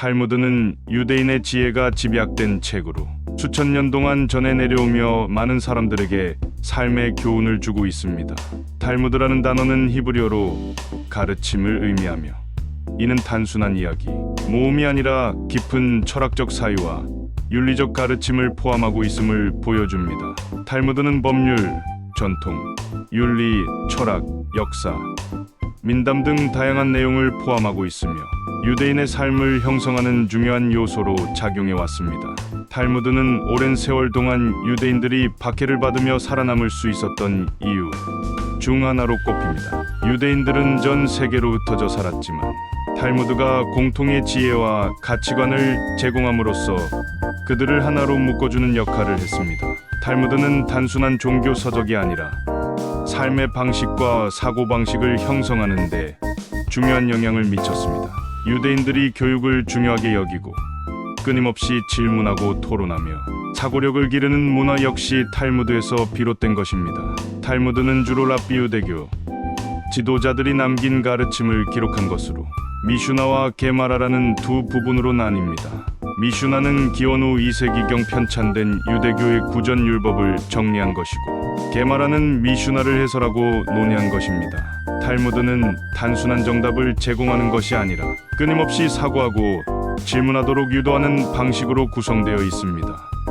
탈무드는 유대인의 지혜가 집약된 책으로 수천 년 동안 전해 내려오며 많은 사람들에게 삶의 교훈을 주고 있습니다. 탈무드라는 단어는 히브리어로 가르침을 의미하며 이는 단순한 이야기, 모험이 아니라 깊은 철학적 사유와 윤리적 가르침을 포함하고 있음을 보여줍니다. 탈무드는 법률, 전통, 윤리, 철학, 역사, 민담 등 다양한 내용을 포함하고 있으며 유대인의 삶을 형성하는 중요한 요소로 작용해 왔습니다. 탈무드는 오랜 세월 동안 유대인들이 박해를 받으며 살아남을 수 있었던 이유 중 하나로 꼽힙니다. 유대인들은 전 세계로 흩어져 살았지만 탈무드가 공통의 지혜와 가치관을 제공함으로써 그들을 하나로 묶어주는 역할을 했습니다. 탈무드는 단순한 종교 서적이 아니라 삶의 방식과 사고방식을 형성하는 데 중요한 영향을 미쳤습니다. 유대인들이 교육을 중요하게 여기고 끊임없이 질문하고 토론하며 사고력을 기르는 문화 역시 탈무드에서 비롯된 것입니다. 탈무드는 주로 랍비 유대교 지도자들이 남긴 가르침을 기록한 것으로 미슈나와 게마라라는 두 부분으로 나뉩니다. 미슈나는 기원 후 2세기경 편찬된 유대교의 구전 율법을 정리한 것이고 게마라는 미슈나를 해설하고 논의한 것입니다. 탈무드는 단순한 정답을 제공하는 것이 아니라 끊임없이 사고하고 질문하도록 유도하는 방식으로 구성되어 있습니다.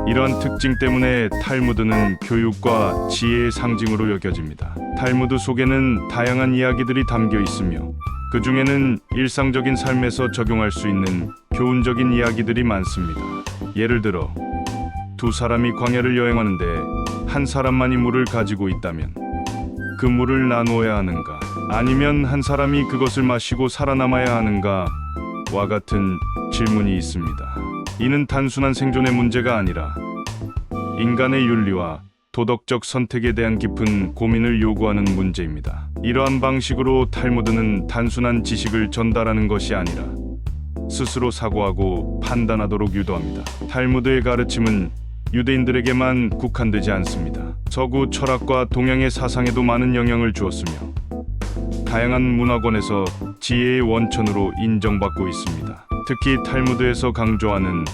이러한 특징 때문에 탈무드는 교육과 지혜의 상징으로 여겨집니다. 탈무드 속에는 다양한 이야기들이 담겨 있으며 그 중에는 일상적인 삶에서 적용할 수 있는 교훈적인 이야기들이 많습니다. 예를 들어 두 사람이 광야를 여행하는데 한 사람만이 물을 가지고 있다면 그 물을 나누어야 하는가? 아니면 한 사람이 그것을 마시고 살아남아야 하는가? 와 같은 질문이 있습니다. 이는 단순한 생존의 문제가 아니라 인간의 윤리와 도덕적 선택에 대한 깊은 고민을 요구하는 문제입니다. 이러한 방식으로 탈무드는 단순한 지식을 전달하는 것이 아니라 스스로 사고하고 판단하도록 유도합니다. 탈무드의 가르침은 유대인들에게만 국한되지 않습니다. 서구 철학과 동양의 사상에도 많은 영향을 주었으며 다양한 문화권에서 지혜의 원천으로 인정받고 있습니다. 특히 탈무드에서 강조하는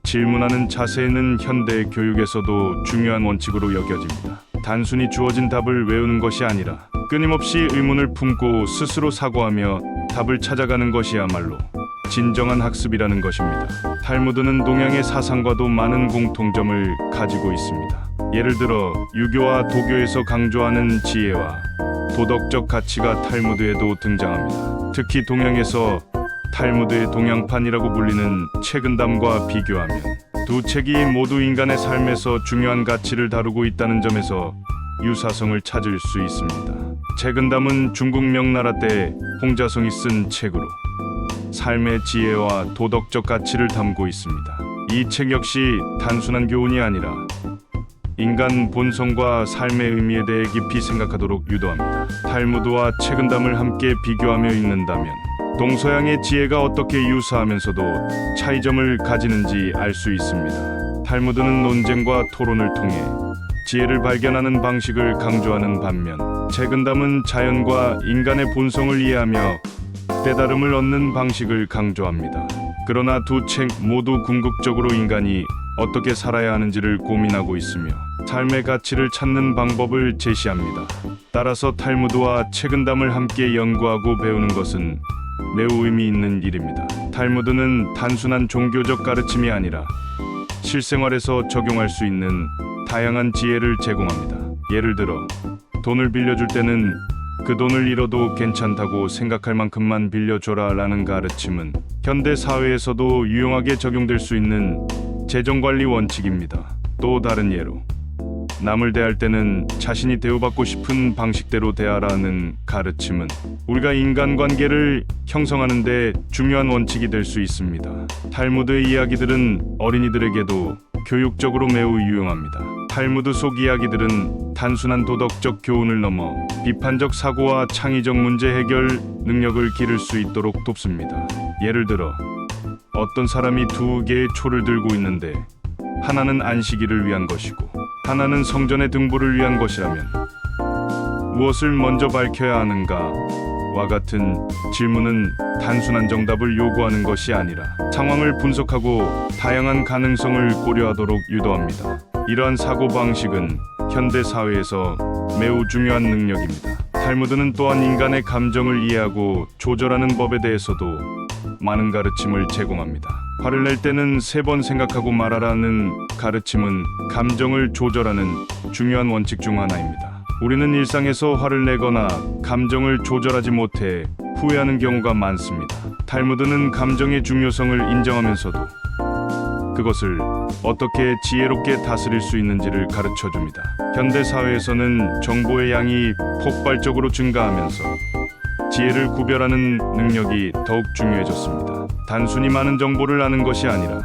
질문하는 자세는 현대 교육에서도 중요한 원칙으로 여겨집니다. 단순히 주어진 답을 외우는 것이 아니라 끊임없이 의문을 품고 스스로 사고하며 답을 찾아가는 것이야말로 진정한 학습이라는 것입니다. 탈무드는 동양의 사상과도 많은 공통점을 가지고 있습니다. 예를 들어 유교와 도교에서 강조하는 지혜와 도덕적 가치가 탈무드에도 등장합니다. 특히 동양에서 탈무드의 동양판이라고 불리는 책은담과 비교하면 두 책이 모두 인간의 삶에서 중요한 가치를 다루고 있다는 점에서 유사성을 찾을 수 있습니다. 책은담은 중국 명나라 때 홍자송이 쓴 책으로 삶의 지혜와 도덕적 가치를 담고 있습니다. 이 책 역시 단순한 교훈이 아니라 인간 본성과 삶의 의미에 대해 깊이 생각하도록 유도합니다. 탈무드와 책은담을 함께 비교하며 읽는다면 동서양의 지혜가 어떻게 유사하면서도 차이점을 가지는지 알 수 있습니다. 탈무드는 논쟁과 토론을 통해 지혜를 발견하는 방식을 강조하는 반면 책은담은 자연과 인간의 본성을 이해하며 깨달음을 얻는 방식을 강조합니다. 그러나 두 책 모두 궁극적으로 인간이 어떻게 살아야 하는지를 고민하고 있으며 삶의 가치를 찾는 방법을 제시합니다. 따라서 탈무드와 책은담을 함께 연구하고 배우는 것은 매우 의미 있는 일입니다. 탈무드는 단순한 종교적 가르침이 아니라 실생활에서 적용할 수 있는 다양한 지혜를 제공합니다. 예를 들어 돈을 빌려줄 때는 그 돈을 잃어도 괜찮다고 생각할 만큼만 빌려줘라 라는 가르침은 현대 사회에서도 유용하게 적용될 수 있는 재정관리 원칙입니다. 또 다른 예로 남을 대할 때는 자신이 대우받고 싶은 방식대로 대하라는 가르침은 우리가 인간관계를 형성하는 데 중요한 원칙이 될 수 있습니다. 탈무드의 이야기들은 어린이들에게도 교육적으로 매우 유용합니다. 탈무드 속 이야기들은 단순한 도덕적 교훈을 넘어 비판적 사고와 창의적 문제 해결 능력을 기를 수 있도록 돕습니다. 예를 들어 어떤 사람이 두 개의 초를 들고 있는데 하나는 안식일을 위한 것이고 하나는 성전의 등불을 위한 것이라면 무엇을 먼저 밝혀야 하는가 같은 질문은 단순한 정답을 요구하는 것이 아니라 상황을 분석하고 다양한 가능성을 고려하도록 유도합니다. 이러한 사고방식은 현대 사회에서 매우 중요한 능력입니다. 탈무드는 또한 인간의 감정을 이해하고 조절하는 법에 대해서도 많은 가르침을 제공합니다. 화를 낼 때는 3번 생각하고 말하라는 가르침은 감정을 조절하는 중요한 원칙 중 하나입니다. 우리는 일상에서 화를 내거나 감정을 조절하지 못해 후회하는 경우가 많습니다. 탈무드는 감정의 중요성을 인정하면서도 그것을 어떻게 지혜롭게 다스릴 수 있는지를 가르쳐 줍니다. 현대 사회에서는 정보의 양이 폭발적으로 증가하면서 지혜를 구별하는 능력이 더욱 중요해졌습니다. 단순히 많은 정보를 아는 것이 아니라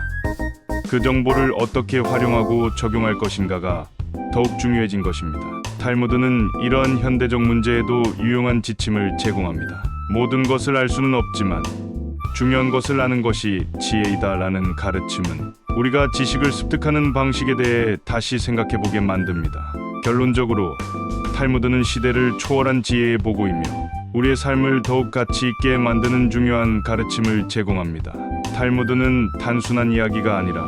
그 정보를 어떻게 활용하고 적용할 것인가가 더욱 중요해진 것입니다. 탈무드는 이러한 현대적 문제에도 유용한 지침을 제공합니다. 모든 것을 알 수는 없지만 중요한 것을 아는 것이 지혜이다라는 가르침은 우리가 지식을 습득하는 방식에 대해 다시 생각해보게 만듭니다. 결론적으로 탈무드는 시대를 초월한 지혜의 보고이며 우리의 삶을 더욱 가치 있게 만드는 중요한 가르침을 제공합니다. 탈무드는 단순한 이야기가 아니라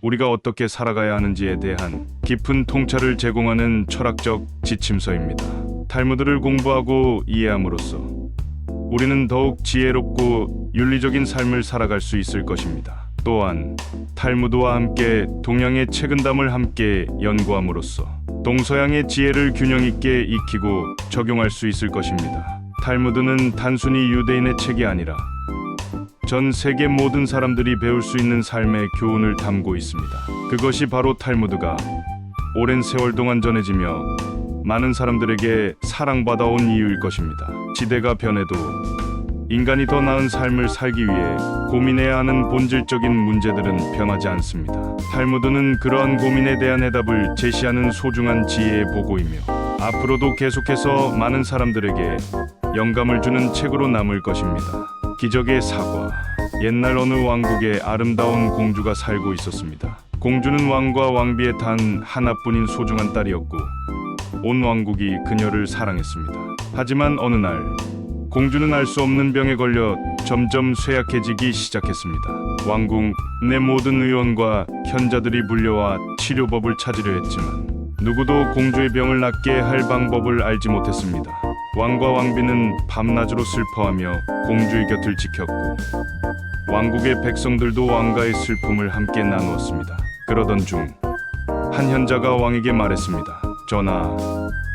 우리가 어떻게 살아가야 하는지에 대한 깊은 통찰을 제공하는 철학적 지침서입니다. 탈무드를 공부하고 이해함으로써 우리는 더욱 지혜롭고 윤리적인 삶을 살아갈 수 있을 것입니다. 또한 탈무드와 함께 동양의 책은담을 함께 연구함으로써 동서양의 지혜를 균형 있게 익히고 적용할 수 있을 것입니다. 탈무드는 단순히 유대인의 책이 아니라 전 세계 모든 사람들이 배울 수 있는 삶의 교훈을 담고 있습니다. 그것이 바로 탈무드가 오랜 세월 동안 전해지며 많은 사람들에게 사랑받아온 이유일 것입니다. 시대가 변해도 인간이 더 나은 삶을 살기 위해 고민해야 하는 본질적인 문제들은 변하지 않습니다. 탈무드는 그러한 고민에 대한 해답을 제시하는 소중한 지혜의 보고이며 앞으로도 계속해서 많은 사람들에게 영감을 주는 책으로 남을 것입니다. 기적의 사과. 옛날 어느 왕국에 아름다운 공주가 살고 있었습니다. 공주는 왕과 왕비에 단 하나뿐인 소중한 딸이었고 온 왕국이 그녀를 사랑했습니다. 하지만 어느 날 공주는 알 수 없는 병에 걸려 점점 쇠약해지기 시작했습니다. 왕궁 내 모든 의원과 현자들이 몰려와 치료법을 찾으려 했지만 누구도 공주의 병을 낫게 할 방법을 알지 못했습니다. 왕과 왕비는 밤낮으로 슬퍼하며 공주의 곁을 지켰고 왕국의 백성들도 왕가의 슬픔을 함께 나누었습니다. 그러던 중 한 현자가 왕에게 말했습니다. 전하,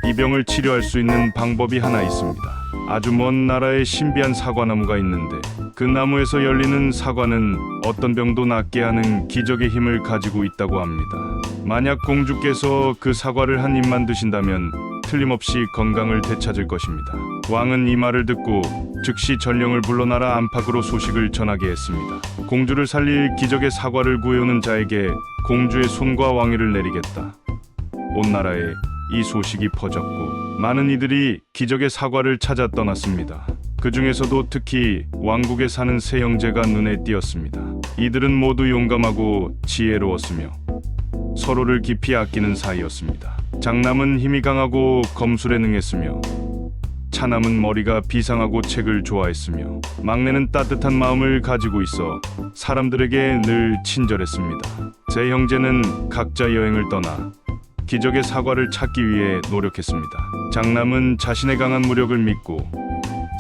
이 병을 치료할 수 있는 방법이 하나 있습니다. 아주 먼 나라에 신비한 사과나무가 있는데 그 나무에서 열리는 사과는 어떤 병도 낫게 하는 기적의 힘을 가지고 있다고 합니다. 만약 공주께서 그 사과를 한 입만 드신다면 틀림없이 건강을 되찾을 것입니다. 왕은 이 말을 듣고 즉시 전령을 불러 나라 안팎으로 소식을 전하게 했습니다. 공주를 살릴 기적의 사과를 구해오는 자에게 공주의 손과 왕위를 내리겠다. 온 나라에 이 소식이 퍼졌고 많은 이들이 기적의 사과를 찾아 떠났습니다. 그 중에서도 특히 왕국에 사는 세 형제가 눈에 띄었습니다. 이들은 모두 용감하고 지혜로웠으며 서로를 깊이 아끼는 사이였습니다. 장남은 힘이 강하고 검술에 능했으며 차남은 머리가 비상하고 책을 좋아했으며 막내는 따뜻한 마음을 가지고 있어 사람들에게 늘 친절했습니다. 세 형제는 각자 여행을 떠나 기적의 사과를 찾기 위해 노력했습니다. 장남은 자신의 강한 무력을 믿고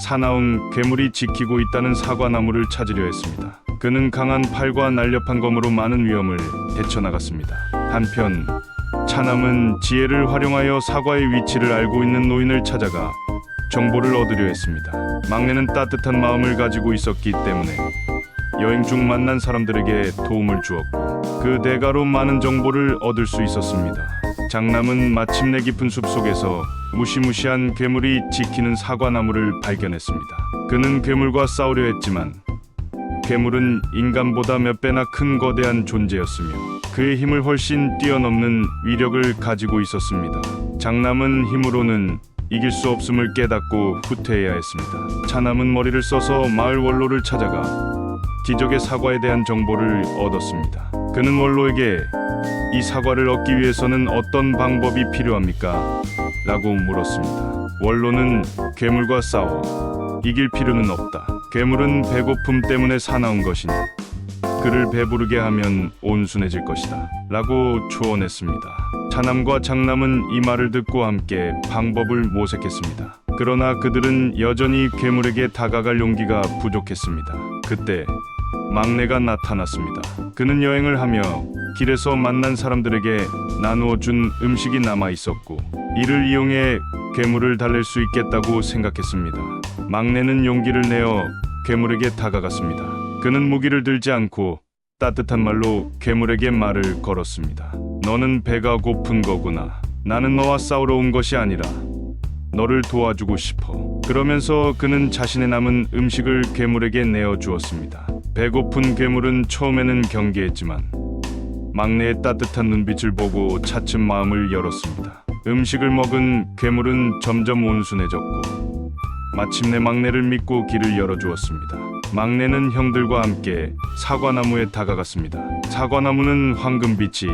사나운 괴물이 지키고 있다는 사과나무를 찾으려 했습니다. 그는 강한 팔과 날렵한 검으로 많은 위험을 헤쳐나갔습니다. 한편 차남은 지혜를 활용하여 사과의 위치를 알고 있는 노인을 찾아가 정보를 얻으려 했습니다. 막내는 따뜻한 마음을 가지고 있었기 때문에 여행 중 만난 사람들에게 도움을 주었고 그 대가로 많은 정보를 얻을 수 있었습니다. 장남은 마침내 깊은 숲속에서 무시무시한 괴물이 지키는 사과나무를 발견했습니다. 그는 괴물과 싸우려 했지만 괴물은 인간보다 몇 배나 큰 거대한 존재였으며 그의 힘을 훨씬 뛰어넘는 위력을 가지고 있었습니다. 장남은 힘으로는 이길 수 없음을 깨닫고 후퇴해야 했습니다. 차남은 머리를 써서 마을 원로를 찾아가 기적의 사과에 대한 정보를 얻었습니다. 그는 원로에게 이 사과를 얻기 위해서는 어떤 방법이 필요합니까? 라고 물었습니다. 원로는 괴물과 싸워 이길 필요는 없다. 괴물은 배고픔 때문에 사나운 것이니 그를 배부르게 하면 온순해질 것이다 라고 조언했습니다. 차남과 장남은 이 말을 듣고 함께 방법을 모색했습니다. 그러나 그들은 여전히 괴물에게 다가갈 용기가 부족했습니다. 그때 막내가 나타났습니다. 그는 여행을 하며 길에서 만난 사람들에게 나누어 준 음식이 남아 있었고 이를 이용해 괴물을 달랠 수 있겠다고 생각했습니다. 막내는 용기를 내어 괴물에게 다가갔습니다. 그는 무기를 들지 않고 따뜻한 말로 괴물에게 말을 걸었습니다. 너는 배가 고픈 거구나. 나는 너와 싸우러 온 것이 아니라 너를 도와주고 싶어. 그러면서 그는 자신의 남은 음식을 괴물에게 내어 주었습니다. 배고픈 괴물은 처음에는 경계했지만 막내의 따뜻한 눈빛을 보고 차츰 마음을 열었습니다. 음식을 먹은 괴물은 점점 온순해졌고 마침내 막내를 믿고 길을 열어주었습니다. 막내는 형들과 함께 사과나무에 다가갔습니다. 사과나무는 황금빛이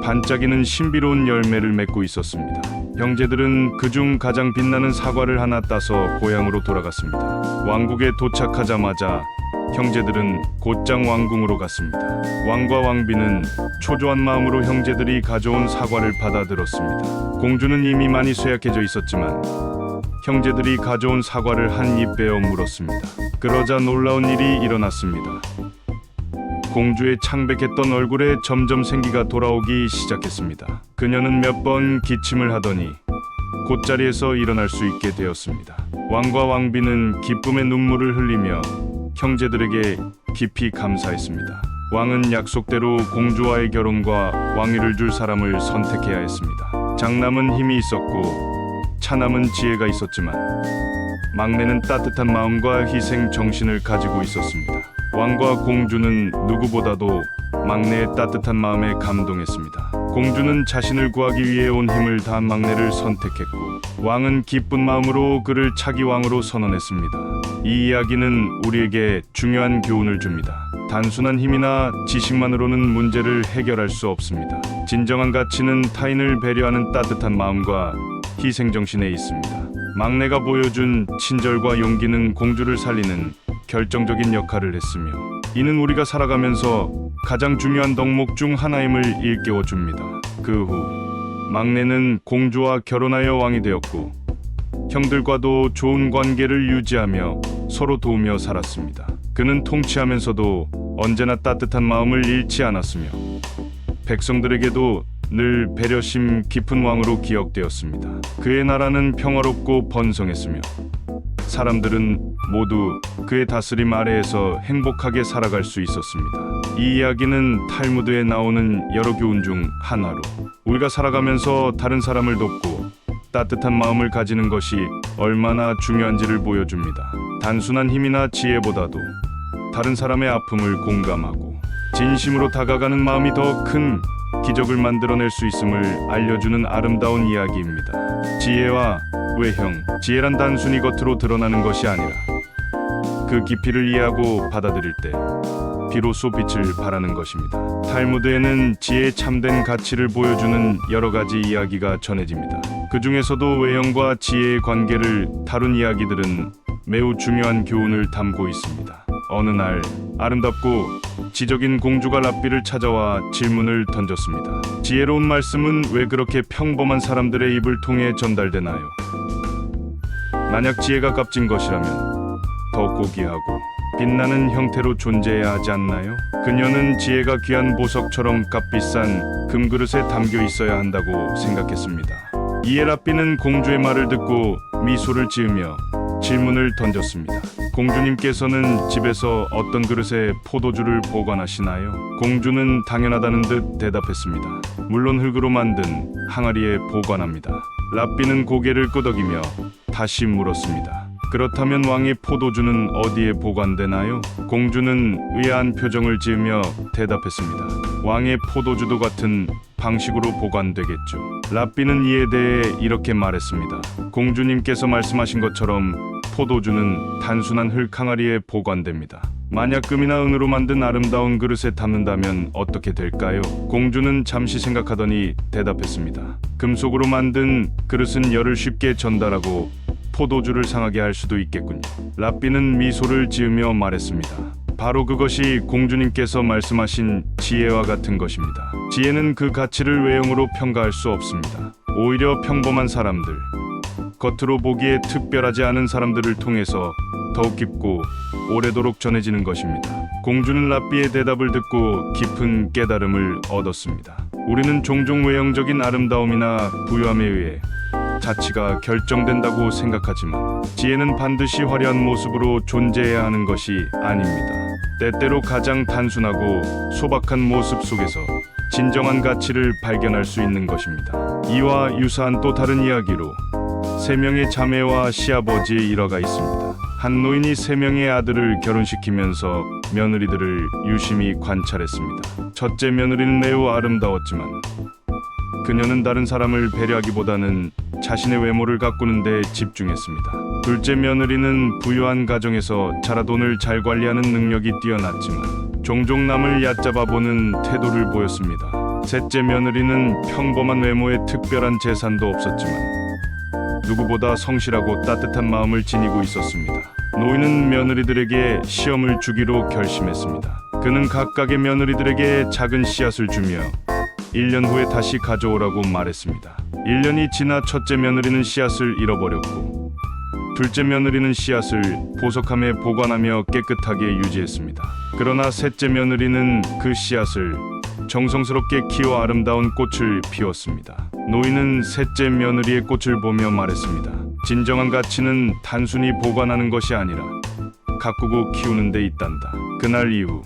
반짝이는 신비로운 열매를 맺고 있었습니다. 형제들은 그중 가장 빛나는 사과를 하나 따서 고향으로 돌아갔습니다. 왕국에 도착하자마자 형제들은 곧장 왕궁으로 갔습니다. 왕과 왕비는 초조한 마음으로 형제들이 가져온 사과를 받아들었습니다. 공주는 이미 많이 쇠약해져 있었지만 형제들이 가져온 사과를 한 입 베어 물었습니다. 그러자 놀라운 일이 일어났습니다. 공주의 창백했던 얼굴에 점점 생기가 돌아오기 시작했습니다. 그녀는 몇 번 기침을 하더니 곧자리에서 일어날 수 있게 되었습니다. 왕과 왕비는 기쁨의 눈물을 흘리며 형제들에게 깊이 감사했습니다. 왕은 약속대로 공주와의 결혼과 왕위를 줄 사람을 선택해야 했습니다. 장남은 힘이 있었고 차남은 지혜가 있었지만 막내는 따뜻한 마음과 희생 정신을 가지고 있었습니다. 왕과 공주는 누구보다도 막내의 따뜻한 마음에 감동했습니다. 공주는 자신을 구하기 위해 온 힘을 다한 막내를 선택했고 왕은 기쁜 마음으로 그를 차기 왕으로 선언했습니다. 이 이야기는 우리에게 중요한 교훈을 줍니다. 단순한 힘이나 지식만으로는 문제를 해결할 수 없습니다. 진정한 가치는 타인을 배려하는 따뜻한 마음과 희생정신에 있습니다. 막내가 보여준 친절과 용기는 공주를 살리는 결정적인 역할을 했으며 이는 우리가 살아가면서 가장 중요한 덕목 중 하나임을 일깨워줍니다. 그 후 막내는 공주와 결혼하여 왕이 되었고 형들과도 좋은 관계를 유지하며 서로 도우며 살았습니다. 그는 통치하면서도 언제나 따뜻한 마음을 잃지 않았으며 백성들에게도 늘 배려심 깊은 왕으로 기억되었습니다. 그의 나라는 평화롭고 번성했으며 사람들은 모두 그의 다스림 아래에서 행복하게 살아갈 수 있었습니다. 이 이야기는 탈무드에 나오는 여러 교훈 중 하나로 우리가 살아가면서 다른 사람을 돕고 따뜻한 마음을 가지는 것이 얼마나 중요한지를 보여줍니다. 단순한 힘이나 지혜보다도 다른 사람의 아픔을 공감하고 진심으로 다가가는 마음이 더 큰 기적을 만들어낼 수 있음을 알려주는 아름다운 이야기입니다. 지혜와 외형, 지혜란 단순히 겉으로 드러나는 것이 아니라 그 깊이를 이해하고 받아들일 때 비로소 빛을 발하는 것입니다. 탈무드에는 지혜의 참된 가치를 보여주는 여러 가지 이야기가 전해집니다. 그 중에서도 외형과 지혜의 관계를 다룬 이야기들은 매우 중요한 교훈을 담고 있습니다. 어느 날 아름답고 지적인 공주가 랍비를 찾아와 질문을 던졌습니다. 지혜로운 말씀은 왜 그렇게 평범한 사람들의 입을 통해 전달되나요? 만약 지혜가 값진 것이라면 더 고귀하고 빛나는 형태로 존재해야 하지 않나요? 그녀는 지혜가 귀한 보석처럼 값비싼 금그릇에 담겨 있어야 한다고 생각했습니다. 이에 랍비는 공주의 말을 듣고 미소를 지으며 질문을 던졌습니다. 공주님께서는 집에서 어떤 그릇에 포도주를 보관하시나요? 공주는 당연하다는 듯 대답했습니다. 물론 흙으로 만든 항아리에 보관합니다. 랍비는 고개를 끄덕이며 다시 물었습니다. 그렇다면 왕의 포도주는 어디에 보관되나요? 공주는 의아한 표정을 지으며 대답했습니다. 왕의 포도주도 같은 방식으로 보관되겠죠. 랍비는 이에 대해 이렇게 말했습니다. 공주님께서 말씀하신 것처럼 포도주는 단순한 흙 항아리에 보관됩니다. 만약 금이나 은으로 만든 아름다운 그릇에 담는다면 어떻게 될까요? 공주는 잠시 생각하더니 대답했습니다. 금속으로 만든 그릇은 열을 쉽게 전달하고 포도주를 상하게 할 수도 있겠군요. 라삐는 미소를 지으며 말했습니다. 바로 그것이 공주님께서 말씀하신 지혜와 같은 것입니다. 지혜는 그 가치를 외형으로 평가할 수 없습니다. 오히려 평범한 사람들, 겉으로 보기에 특별하지 않은 사람들을 통해서 더욱 깊고 오래도록 전해지는 것입니다. 공주는 라삐의 대답을 듣고 깊은 깨달음을 얻었습니다. 우리는 종종 외형적인 아름다움이나 부유함에 의해 자치가 결정된다고 생각하지만 지혜는 반드시 화려한 모습으로 존재해야 하는 것이 아닙니다. 때때로 가장 단순하고 소박한 모습 속에서 진정한 가치를 발견할 수 있는 것입니다. 이와 유사한 또 다른 이야기로 세 명의 자매와 시아버지의 일화가 있습니다. 한 노인이 세 명의 아들을 결혼시키면서 며느리들을 유심히 관찰했습니다. 첫째 며느리는 매우 아름다웠지만 그녀는 다른 사람을 배려하기보다는 자신의 외모를 가꾸는 데 집중했습니다. 둘째 며느리는 부유한 가정에서 자라 돈을 잘 관리하는 능력이 뛰어났지만 종종 남을 얕잡아 보는 태도를 보였습니다. 셋째 며느리는 평범한 외모에 특별한 재산도 없었지만 누구보다 성실하고 따뜻한 마음을 지니고 있었습니다. 노인은 며느리들에게 시험을 주기로 결심했습니다. 그는 각각의 며느리들에게 작은 씨앗을 주며 1년 후에 다시 가져오라고 말했습니다. 1년이 지나 첫째 며느리는 씨앗을 잃어버렸고 둘째 며느리는 씨앗을 보석함에 보관하며 깨끗하게 유지했습니다. 그러나 셋째 며느리는 그 씨앗을 정성스럽게 키워 아름다운 꽃을 피웠습니다. 노인은 셋째 며느리의 꽃을 보며 말했습니다. 진정한 가치는 단순히 보관하는 것이 아니라 가꾸고 키우는 데 있단다. 그날 이후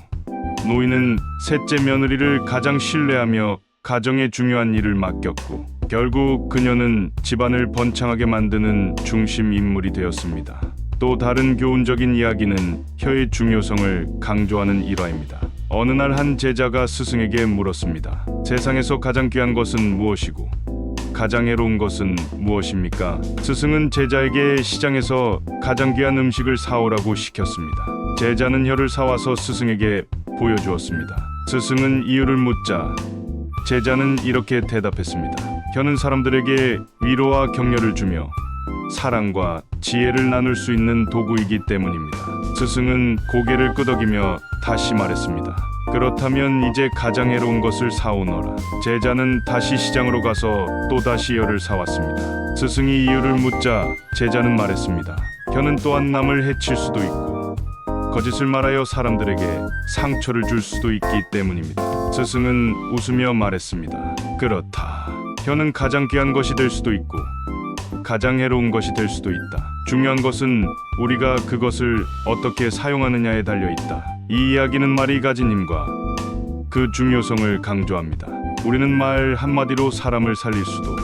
노인은 셋째 며느리를 가장 신뢰하며 가정의 중요한 일을 맡겼고 결국 그녀는 집안을 번창하게 만드는 중심 인물이 되었습니다. 또 다른 교훈적인 이야기는 혀의 중요성을 강조하는 일화입니다. 어느 날 한 제자가 스승에게 물었습니다. 세상에서 가장 귀한 것은 무엇이고 가장 해로운 것은 무엇입니까? 스승은 제자에게 시장에서 가장 귀한 음식을 사오라고 시켰습니다. 제자는 혀를 사와서 스승에게 보여주었습니다. 스승은 이유를 묻자 제자는 이렇게 대답했습니다. 혀는 사람들에게 위로와 격려를 주며 사랑과 지혜를 나눌 수 있는 도구이기 때문입니다. 스승은 고개를 끄덕이며 다시 말했습니다. 그렇다면 이제 가장 해로운 것을 사오너라. 제자는 다시 시장으로 가서 또다시 혀를 사왔습니다. 스승이 이유를 묻자 제자는 말했습니다. 혀는 또한 남을 해칠 수도 있고 거짓을 말하여 사람들에게 상처를 줄 수도 있기 때문입니다. 스승은 웃으며 말했습니다. 그렇다. 혀는 가장 귀한 것이 될 수도 있고 가장 해로운 것이 될 수도 있다. 중요한 것은 우리가 그것을 어떻게 사용하느냐에 달려 있다. 이 이야기는 마리 가지님과 그 중요성을 강조합니다. 우리는 말 한마디로 사람을 살릴 수도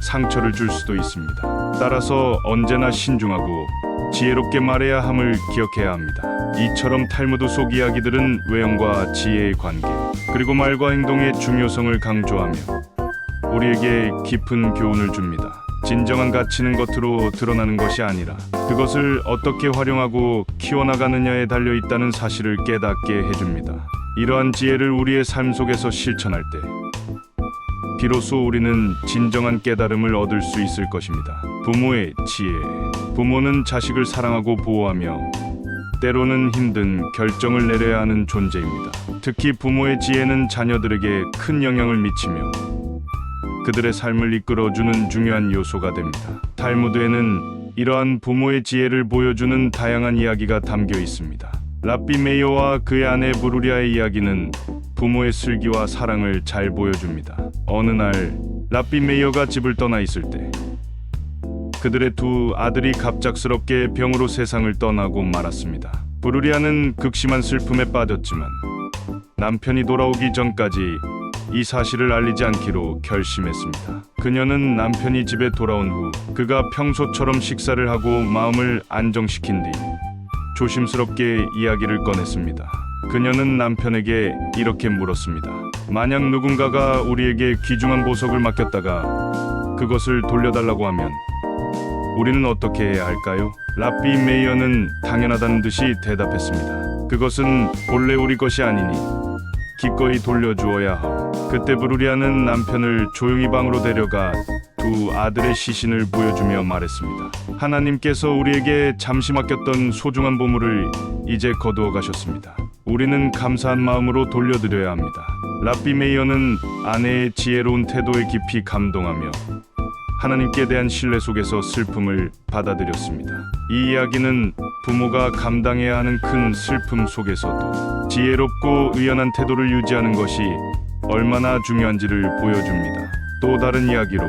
상처를 줄 수도 있습니다. 따라서 언제나 신중하고 지혜롭게 말해야 함을 기억해야 합니다. 이처럼 탈무드 속 이야기들은 외형과 지혜의 관계 그리고 말과 행동의 중요성을 강조하며 우리에게 깊은 교훈을 줍니다. 진정한 가치는 겉으로 드러나는 것이 아니라 그것을 어떻게 활용하고 키워나가느냐에 달려있다는 사실을 깨닫게 해줍니다. 이러한 지혜를 우리의 삶 속에서 실천할 때 비로소 우리는 진정한 깨달음을 얻을 수 있을 것입니다. 부모의 지혜. 부모는 자식을 사랑하고 보호하며 때로는 힘든 결정을 내려야 하는 존재입니다. 특히 부모의 지혜는 자녀들에게 큰 영향을 미치며 그들의 삶을 이끌어주는 중요한 요소가 됩니다. 탈무드에는 이러한 부모의 지혜를 보여주는 다양한 이야기가 담겨 있습니다. 라삐 메이어와 그의 아내 브루리아의 이야기는 부모의 슬기와 사랑을 잘 보여줍니다. 어느 날 라삐 메이어가 집을 떠나 있을 때 그들의 두 아들이 갑작스럽게 병으로 세상을 떠나고 말았습니다. 브루리아는 극심한 슬픔에 빠졌지만 남편이 돌아오기 전까지 이 사실을 알리지 않기로 결심했습니다. 그녀는 남편이 집에 돌아온 후 그가 평소처럼 식사를 하고 마음을 안정시킨 뒤 조심스럽게 이야기를 꺼냈습니다. 그녀는 남편에게 이렇게 물었습니다. 만약 누군가가 우리에게 귀중한 보석을 맡겼다가 그것을 돌려달라고 하면 우리는 어떻게 해야 할까요? 라삐 메이어는 당연하다는 듯이 대답했습니다. 그것은 본래 우리 것이 아니니 기꺼이 돌려주어야 하오. 그때 브루리아는 남편을 조용히 방으로 데려가 두 아들의 시신을 보여주며 말했습니다. 하나님께서 우리에게 잠시 맡겼던 소중한 보물을 이제 거두어 가셨습니다. 우리는 감사한 마음으로 돌려드려야 합니다. 랍비 메이어는 아내의 지혜로운 태도에 깊이 감동하며 하나님께 대한 신뢰 속에서 슬픔을 받아들였습니다. 이 이야기는 부모가 감당해야 하는 큰 슬픔 속에서도 지혜롭고 의연한 태도를 유지하는 것이 얼마나 중요한지를 보여줍니다. 또 다른 이야기로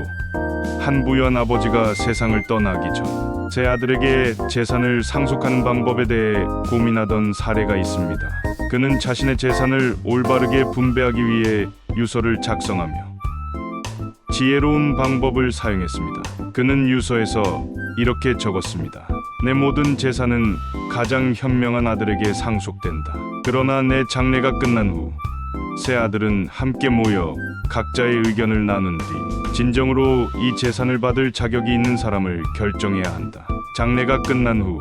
한 부유한 아버지가 세상을 떠나기 전 제 아들에게 재산을 상속하는 방법에 대해 고민하던 사례가 있습니다. 그는 자신의 재산을 올바르게 분배하기 위해 유서를 작성하며 지혜로운 방법을 사용했습니다. 그는 유서에서 이렇게 적었습니다. 내 모든 재산은 가장 현명한 아들에게 상속된다. 그러나 내 장례가 끝난 후 세 아들은 함께 모여 각자의 의견을 나눈 뒤 진정으로 이 재산을 받을 자격이 있는 사람을 결정해야 한다. 장례가 끝난 후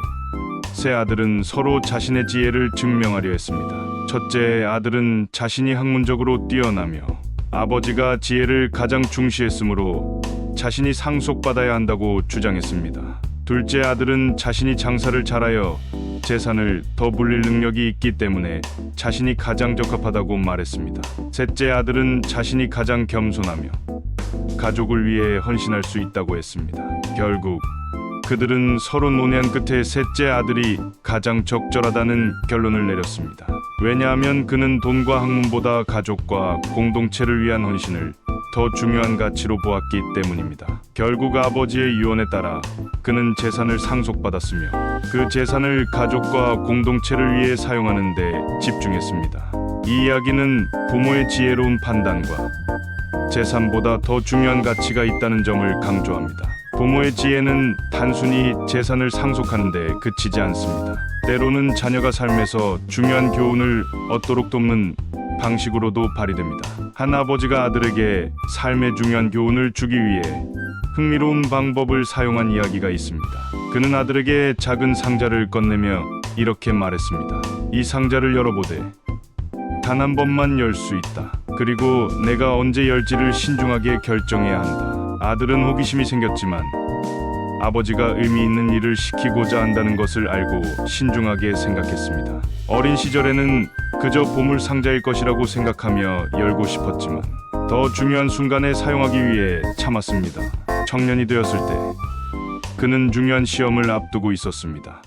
세 아들은 서로 자신의 지혜를 증명하려 했습니다. 첫째 아들은 자신이 학문적으로 뛰어나며 아버지가 지혜를 가장 중시했으므로 자신이 상속받아야 한다고 주장했습니다. 둘째 아들은 자신이 장사를 잘하여 재산을 더 불릴 능력이 있기 때문에 자신이 가장 적합하다고 말했습니다. 셋째 아들은 자신이 가장 겸손하며 가족을 위해 헌신할 수 있다고 했습니다. 결국 그들은 서로 논의한 끝에 셋째 아들이 가장 적절하다는 결론을 내렸습니다. 왜냐하면 그는 돈과 학문보다 가족과 공동체를 위한 헌신을 더 중요한 가치로 보았기 때문입니다. 결국 아버지의 유언에 따라 그는 재산을 상속받았으며 그 재산을 가족과 공동체를 위해 사용하는 데 집중했습니다. 이 이야기는 부모의 지혜로운 판단과 재산보다 더 중요한 가치가 있다는 점을 강조합니다. 부모의 지혜는 단순히 재산을 상속하는 데 그치지 않습니다. 때로는 자녀가 삶에서 중요한 교훈을 얻도록 돕는 방식으로도 발휘됩니다. 한 아버지가 아들에게 삶의 중요한 교훈을 주기 위해 흥미로운 방법을 사용한 이야기가 있습니다. 그는 아들에게 작은 상자를 건네며 이렇게 말했습니다. 이 상자를 열어보되 단 한 번만 열 수 있다. 그리고 내가 언제 열지를 신중하게 결정해야 한다. 아들은 호기심이 생겼지만 아버지가 의미 있는 일을 시키고자 한다는 것을 알고 신중하게 생각했습니다. 어린 시절에는 그저 보물 상자일 것이라고 생각하며 열고 싶었지만 더 중요한 순간에 사용하기 위해 참았습니다. 청년이 되었을 때 그는 중요한 시험을 앞두고 있었습니다.